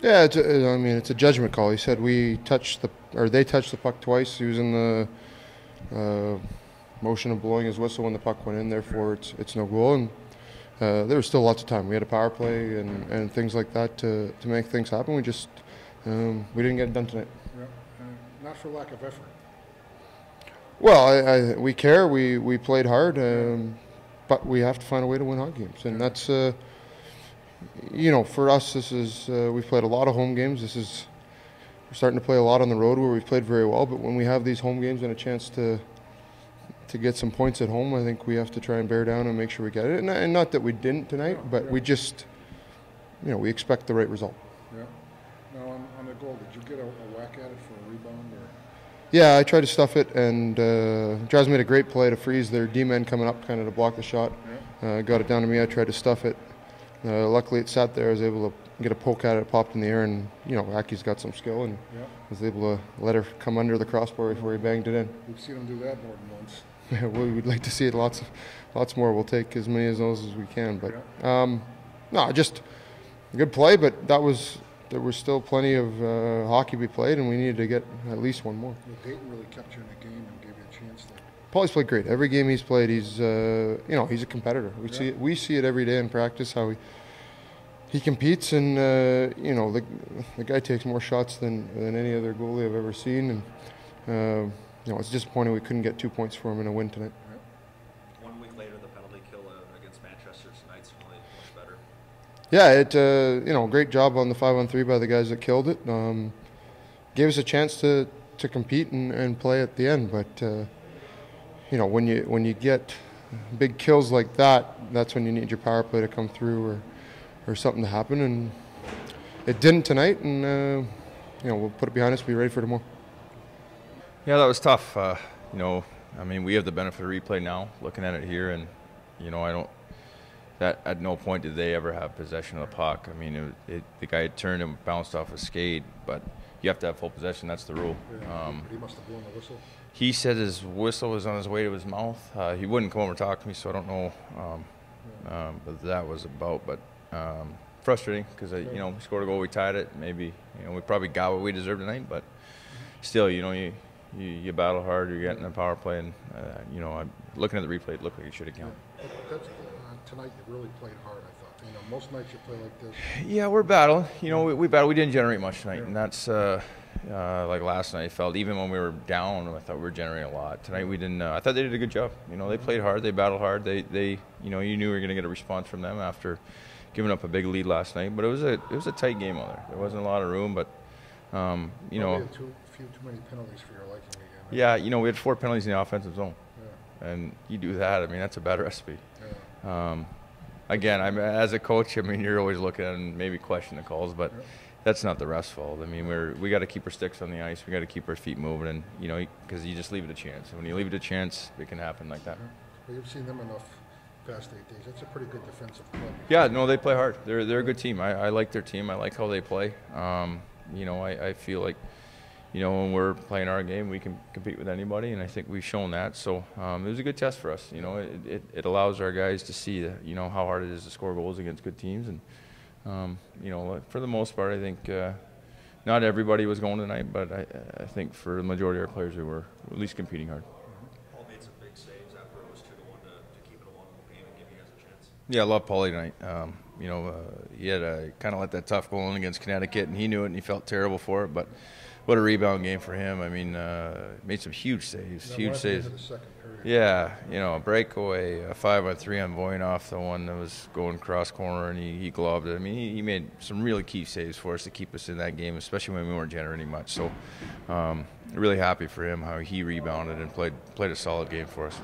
Yeah, I mean, it's a judgment call. He said they touched the puck twice. He was in the motion of blowing his whistle when the puck went in. Therefore, it's no goal. And there was still lots of time. We had a power play and things like that to make things happen. We just we didn't get it done tonight. Yeah, not for lack of effort. Well, we care. We played hard, but we have to find a way to win hockey games, and that's for us. This is we've played a lot of home games. We're starting to play a lot on the road where we've played very well. But when we have these home games and a chance to get some points at home, I think we have to try and bear down and make sure we get it. And not that we didn't tonight, but we just we expect the right result. Yeah. Now on the goal, did you get a whack at it for a rebound or? Yeah, I tried to stuff it, and Jazz made a great play to freeze their D-men coming up kind of to block the shot. Yeah. Got it down to me. I tried to stuff it. Luckily, it sat there. I was able to get a poke at it. It popped in the air, and Aki's got some skill, and was able to let her come under the crossbar before he banged it in. We've seen him do that more than once. Yeah, we would like to see it lots more. We'll take as many of those as we can. But no, just a good play. But there was still plenty of hockey we played, and we needed to get at least one more. Well, Dayton really kept you in the game and gave you a chance there. Paul's played great. Every game he's played, he's he's a competitor. We see it every day in practice how he competes, and the guy takes more shots than any other goalie I've ever seen, and it's disappointing we couldn't get 2 points for him in a win tonight. Yeah. 1 week later, the penalty kill against Manchester tonight's really much better. Yeah, great job on the 5-on-3 by the guys that killed it. Gave us a chance to compete and play at the end, but when you get big kills like that, that's when you need your power play to come through or something to happen, and it didn't tonight, and we'll put it behind us, be ready for tomorrow. Yeah, that was tough. I mean, we have the benefit of replay now, looking at it here, and that at no point did they ever have possession of the puck. I mean, the guy had turned and bounced off a skate, but you have to have full possession. That's the rule. Yeah, he must have blown the whistle. He said his whistle was on his way to his mouth. He wouldn't come over and talk to me, so I don't know. But that was about. But frustrating because we scored a goal, we tied it. Maybe we probably got what we deserved tonight, but still, you battle hard. You're getting a power play, and looking at the replay, it looked like it should have counted. Tonight you really played hard, I thought. Most nights you play like this. Yeah, we're battling. We battled. We didn't generate much tonight, and that's like last night. I felt even when we were down, I thought we were generating a lot. Tonight we didn't. I thought they did a good job. They played hard. They battled hard. They you knew we were going to get a response from them after giving up a big lead last night. But it was a tight game out there. There wasn't a lot of room, but Probably too many penalties for your liking again. Yeah, we had 4 penalties in the offensive zone, and you do that. I mean, that's a bad recipe. Again, as a coach, you're always looking at and maybe question the calls, but that's not the ref's fault. I mean, we got to keep our sticks on the ice. We got to keep our feet moving, and because you just leave it a chance. And when you leave it a chance, it can happen like that. Well, you've seen them enough past 8 days. That's a pretty good defensive club. Yeah, no, they play hard. They're a good team. I like their team. I like how they play. I feel like when we're playing our game, we can compete with anybody, and I think we've shown that. So it was a good test for us. It allows our guys to see how hard it is to score goals against good teams, and for the most part, I think not everybody was going tonight, but I think for the majority of our players, we were at least competing hard. Paul made some big saves after it was 2-1 to keep it a 1-goal game and give you guys a chance. Yeah, I love Paulie tonight. He had kind of let that tough goal in against Connecticut, and he knew it, and he felt terrible for it, but what a rebound game for him. Made some huge saves. Yeah, a breakaway, a 5-on-3 on Voynov, the one that was going cross corner, and he gloved it. He made some really key saves for us to keep us in that game, especially when we weren't generating much. So really happy for him, how he rebounded and played a solid game for us.